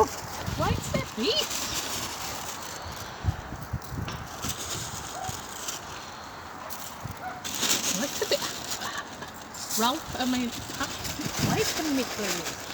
What's the beast? What's the beast? Ralph, I mean, wait a minute.